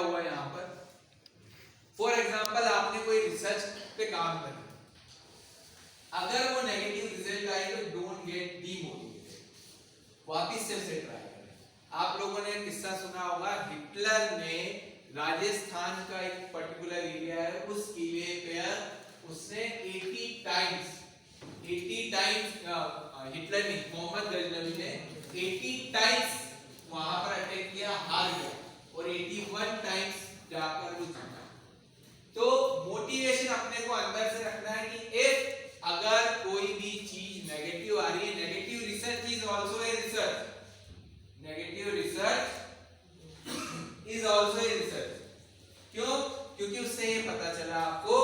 हुआ यहाँ पर, फॉर एग्जाम्पल आपने कोई रिसर्च पे काम कर, अगर वो नेगेटिव रिजल्ट आए तो डोंट गेट डीमोटिवेटेड, वापिस से ट्राई करें। आप लोगों ने किस्सा सुना होगा, हिटलर ने राजस्थान का एक पर्टिकुलर एरिया है, उस किले पे उसने 80 टाइम्स हिटलर ने, मोहम्मद गजनवी ने 80 टाइम्स वहां पर अटैक किया, हार गया, और 81 टाइम्स जाकर वो जीता। तो मोटिवेशन अपने को अंदर से रखना है कि if अगर कोई भी चीज नेगेटिव आ रही है, negative research is also a research, negative research is also a research. क्यों? क्योंकि उससे ये पता चला आपको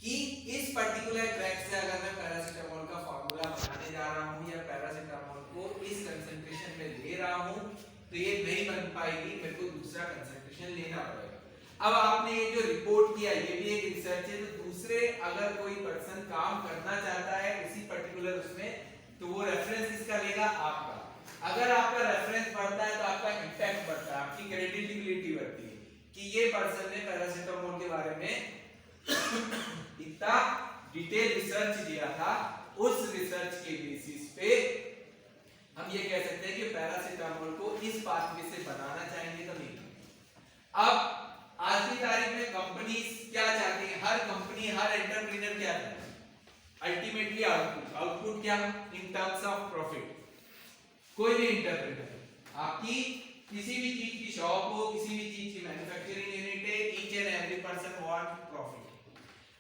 कि इस पर्टिकुलर ट्रैक से अगर मैं पैरासीटामोल का फार्मूला बनाने जा रहा हूं या पैरासीटामोल को इस कंसंट्रेशन में ले रहा हूं तो ये नहीं बन पाएगी, मेरे को दूसरा कंसंट्रेशन लेना पड़ेगा। अब आपने ये जो रिपोर्ट किया ये भी एक रिसर्च है, तो दूसरे अगर कोई पर्सन काम करना चाहता है उसी पर्टिकुलर उसमें, तो वो रेफरेंस इसका लेगा आपका। अगर आपका रेफरेंस बढ़ता है तो आपका इंपैक्ट बढ़ता है, आपकी क्रेडिबिलिटी बढ़ती है कि ये पर्सन ने पैरासीटामोल के बारे में इतना डिटेल रिसर्च दिया था, उस रिसर्च के बेसिस पे हम ये कह सकते हैं कि पैरासीटामोल को इस पाथवे से बनाना चाहेंगे तो नहीं। अब आज की तारीख में कंपनीज क्या चाहती है, हर कंपनी, हर एंटरप्रेन्योर क्या चाहता है, अल्टीमेटली आउटपुट। आउटपुट क्या? In terms of profit. कोई भी एंटरप्रेन्योर, आपकी किसी भी चीज की शॉप हो, किसी भी चीज की मैन्युफैक्चरिंग यूनिट है, each and every person want profit.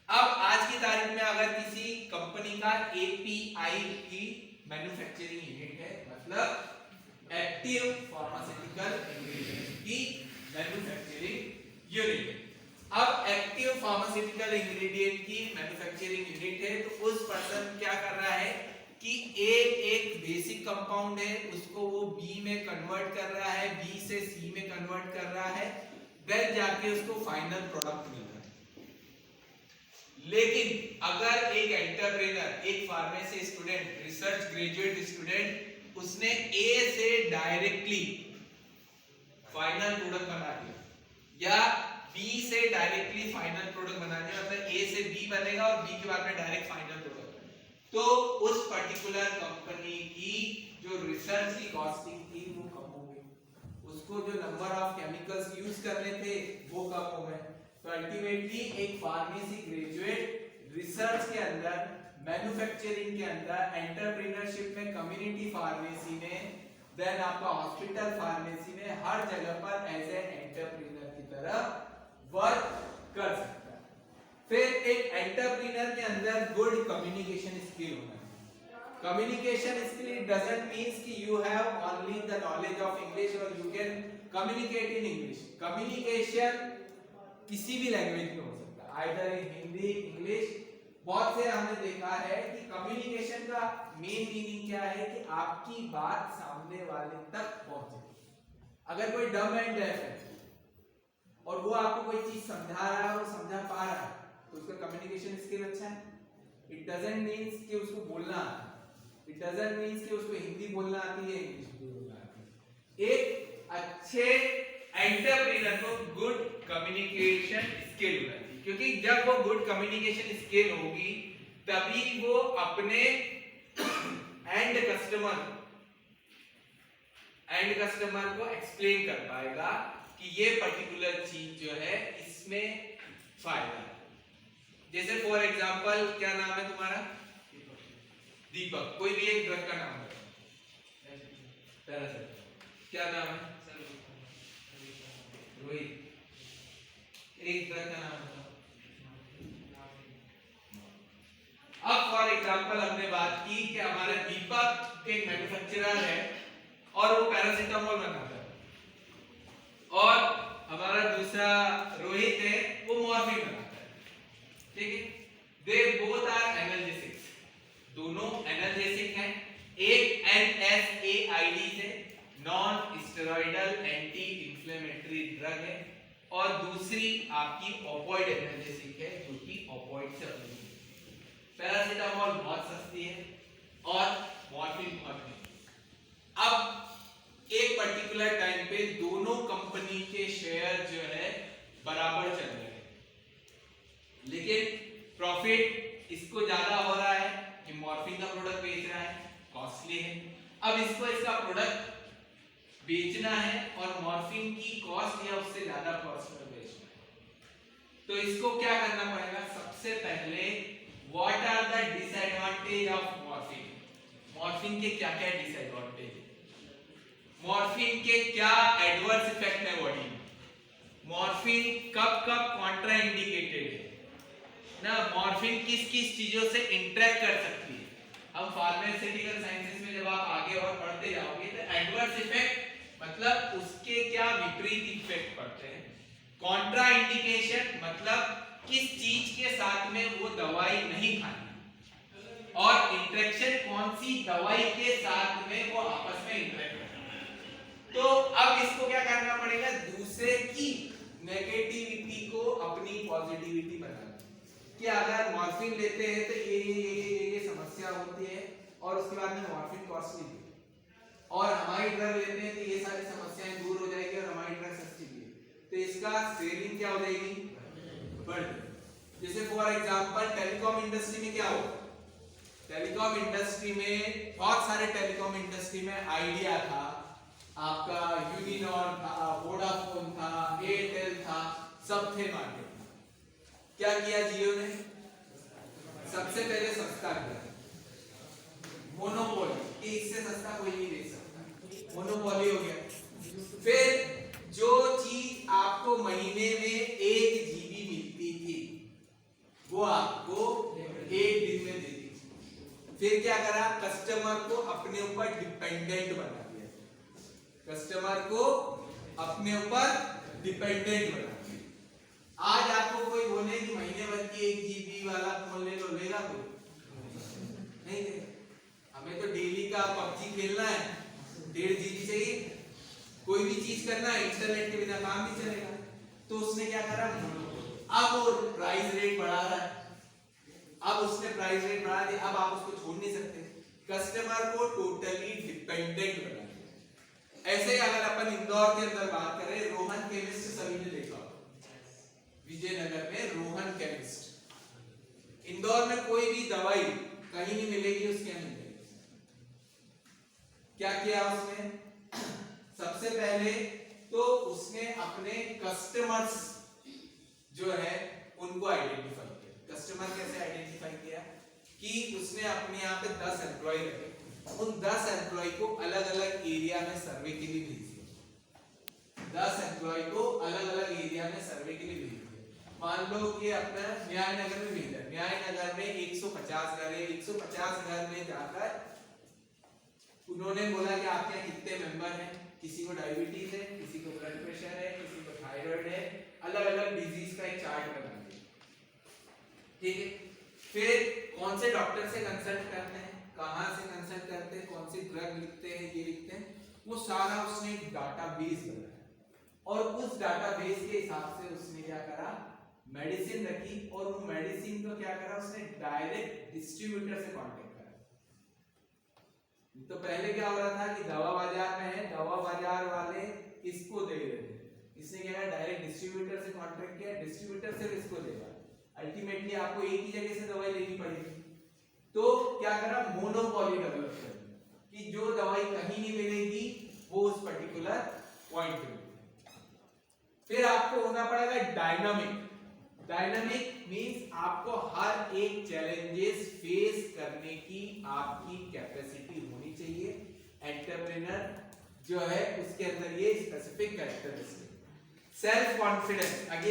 अब आज की तारीख में अगर किसी कंपनी का एपीआई की मैन्युफैक्चरिंग यूनिट है, मतलब एक्टिव फार्मास्यूटिकल इंग्रेडिएंट की मैन्युफैक्चरिंग यूनिट है। अब एक्टिव फार्मास्यूटिकल इंग्रेडिएंट की मैन्युफैक्चरिंग यूनिट है, तो उस पर्सन क्या कर रहा है कि एक बेसिक कंपाउंड है उसको वो बी में कन्वर्ट कर रहा है, बी से सी में कन्वर्ट कर रहा है, देन जाके उसको फाइनल प्रोडक्ट मिल रहा है। लेकिन अगर एक एंटरप्रेन्योर, एक pharmacy student, research graduate student, उसने ए से डायरेक्टली फाइनल प्रोडक्ट बना दिया या बी से डायरेक्टली फाइनल प्रोडक्ट बना दिया, मतलब ए से बी बनेगा और बी के बाद में डायरेक्ट फाइनल प्रोडक्ट, तो उस पर्टिकुलर कंपनी की जो रिसर्च की कॉस्टिंग थी वो कम हो गई, उसको जो नंबर ऑफ केमिकल्स यूज करने थे वो कम हो गए। तो अल्टीमेटली एक फार्मेसी ग्रेजुएट रिसर्च के अंदर, मैन्युफैक्चरिंग के अंदर, एंटरप्रेन्योरशिप में, कम्युनिटी फार्मेसी में, देन आपका हॉस्पिटल फार्मेसी में, हर जगह पर एज ए एंटरप्रेन्योर की तरह वर्क कर सकता है। फिर एक एंटरप्रेन्योर के अंदर गुड कम्युनिकेशन स्किल होना है। कम्युनिकेशन स्किल डजंट मींस कि you have only the knowledge of English और you can communicate in English. Communication किसी भी लैंग्वेज में हो सकता है, आइदर इन हिंदी, इंग्लिश। बहुत से हमने देखा है कि कम्युनिकेशन का मेन मीनिंग क्या है कि आपकी बात सामने वाले तक पहुंचे। अगर कोई डम एंड डेफ है और वो आपको कोई चीज समझा रहा है और समझा पा रहा है तो उसका कम्युनिकेशन स्किल अच्छा है। इट डजंट मींस कि उसको बोलना आता है, इट डजंट मींस कि उसको हिंदी बोलना आती है, इंग्लिश बोलना आती है। एक अच्छे एंटरप्रेन्योर को गुड कम्युनिकेशन स्किल होना चाहिए, क्योंकि जब वो गुड कम्युनिकेशन स्किल होगी तभी वो अपने एंड कस्टमर को एक्सप्लेन कर पाएगा कि ये पर्टिकुलर चीज जो है इसमें फायदा है। जैसे फॉर एग्जांपल, क्या नाम है तुम्हारा? दीपक। कोई भी एक ड्रग का नाम है, पैरासिटामोल। क्या नाम है? रोहित। एक ड्रग का नाम बताओ। अब फॉर एग्जांपल हमने बात की कि हमारा दीपक एक मैन्युफैक्चरर है और वो पैरासिटामोल बनाता है, और हमारा दूसरा रोहित है वो मॉर्फिन बनाता है, ठीक है। दे बोथ आर एनाल्जेसिक्स, दोनों एनाल्जेसिक हैं। एक NSAID से non steroidal anti inflammatory drug है, और दूसरी आपकी ओपॉइड एनाल्जेसिक है जो कि ओपॉइड से बनी है। पैरासिटामोल बहुत सस्ती है और मॉर्फिन बहुत महंगी। अब एक पर्टिकुलर टाइम पे दोनों कंपनी के शेयर बराबर चल रहे हैं, लेकिन प्रॉफिट इसको ज्यादा हो रहा है कि मॉर्फिन का प्रोडक्ट बेच रहा है, कॉस्टली है। अब इसको इसका प्रोडक्ट बेचना है और मॉर्फिन की कॉस्ट या उससे ज्यादा कॉस्ट में बेचना है, तो इसको क्या करना पड़ेगा? सबसे पहले what are the disadvantage of morphine? Morphine के क्या क्या डिसएडवांटेज है, मॉर्फिन के क्या एडवर्स इफेक्ट है बॉडी में, मॉर्फिन कब कब कॉन्ट्रा इंडिकेटेड है ना, मॉर्फिन किस किस चीजों से इंटरेक्ट कर सकती है। हम फार्मास्यूटिकल साइंसेस में जब आप आगे और पढ़ते जाओगे तो एडवर्स इफेक्ट मतलब उसके क्या विपरीत इफेक्ट पड़ते हैं, कॉन्ट्रा इंडिकेशन मतलब किस चीज के साथ में वो दवाई नहीं खानी, और इंटरेक्शन कौन सी दवाई के साथ में वो आपस में इंटरेक्ट करना। तो अब इसको क्या करना पड़ेगा? दूसरे की नेगेटिविटी को अपनी पॉजिटिविटी बनाना, कि अगर मॉर्फिन लेते हैं तो ये समस्या होती है और उसके बाद में मॉर्फिन कॉस्टली है, और हमारी ड्रग लेते हैं तो ये सारी समस्याएं दूर हो जाएगी और हमारी ड्रग सस्ती भी है, तो इसका सेलिंग क्या हो जाएगी? बढ़ जाएगी। जैसे फॉर एग्जांपल टेलीकॉम इंडस्ट्री में क्या होगा? टेलीकॉम इंडस्ट्री में बहुत सारे टेलीकॉम इंडस्ट्री में आइडिया था, आपका यूनिनॉर था, वोडाफोन था, एयरटेल था, सब थे मार्केट में। क्या किया जियो ने? सबसे पहले सस्ता किया, मोनोपोली, कि इससे सस्ता कोई नहीं दे सकता, मोनोपोली हो गया। फिर जो चीज आपको महीने में 1 GB मिलती थी वो आपको 1 दिन में दे दी। फिर क्या करा? कस्टमर को अपने ऊपर डिपेंडेंट बना दिया, कस्टमर को अपने ऊपर डिपेंडेंट बना दिया। आज आपको कोई बोले कि महीने भर की 1 GB वाला फोन ले लो, लेगा कोई? नहीं लेगा। हमें तो डेली का PUBG खेलना है, 1.5 GB चाहिए, कोई भी चीज करना है इंटरनेट के बिना काम नहीं चलेगा। तो उसने क्या करा? अब वो प्राइस रेट बढ़ा रहा है, अब उसने प्राइस रेट बढ़ा दिया, अब आप उसको छोड़ नहीं सकते, कस्टमर को टोटली डिपेंडेंट बना दिया। ऐसे ही अगर अपन इंदौर के अंदर बात करें, रोहन केमिस्ट सभी ने देखा, विजयनगर में रोहन केमिस्ट, इंदौर में कोई भी दवाई कहीं नहीं मिलेगी, उसके यहाँ मिलेगी। क्या किया उसने? सबसे पहले तो उसने अपने कस्टमर्स जो है उनको आइडेंटिफाई किया। कस्टमर कैसे आइडेंटिफाई किया? कि उसने अपने यहाँ पे 10 एम्प्लॉय रखे, उन 10 एम्प्लॉय को अलग अलग एरिया में सर्वे के लिए भेज दिया, 10 एम्प्लॉय को अलग अलग एरिया में सर्वे के लिए भेज दिया। मान लो कि अपना न्याय नगर में भेजा, न्याय नगर में 150 घर है, 150 घर में जाकर उन्होंने बोला कि आपके यहाँ कितने मेंबर हैं, किसी को डायबिटीज है, किसी को ब्लड प्रेशर है, किसी को थायराइड है, अलग अलग डिजीज का एक चार्ट बना दिया, ठीक है। फिर कौन से डॉक्टर से कंसल्ट करते हैं, कहाँ से कंसल्ट करते हैं, कौन सी ड्रग लिखते हैं, ये लिखते हैं, वो सारा उसने एक डाटाबेस बनाया और उस डाटाबेस के हिसाब से उसने क्या करा? मेडिसिन रखी, और वो मेडिसिन को क्या करा? उसने डायरेक्ट डिस्ट्रीब्यूटर से कांटेक्ट करा। तो पहले क्या हो रहा था कि दवा बाजार में है, दवा बाजार वाले इसको दे रहे थे, इसने क्या करा? डायरेक्ट डिस्ट्रीब्यूटर से कांटेक्ट किया, डिस्ट्रीब्यूटर से इसको देगा, अल्टीमेटली आपको एक ही जगह से दवाई लेनी पड़ेगी। तो क्या करा? मोनोपोली डेवलप कर, कि जो दवाई कहीं नहीं मिलेगी वो उस पर्टिकुलर पॉइंट पे मिलेगी। फिर आपको होना पड़ेगा डायनामिक। डायनामिक मींस आपको हर एक चैलेंजेस फेस करने की आपकी कैपेसिटी होनी चाहिए। एंटरप्रेन्योर जो है उसके अंदर ये specific characteristic. Self confidence, again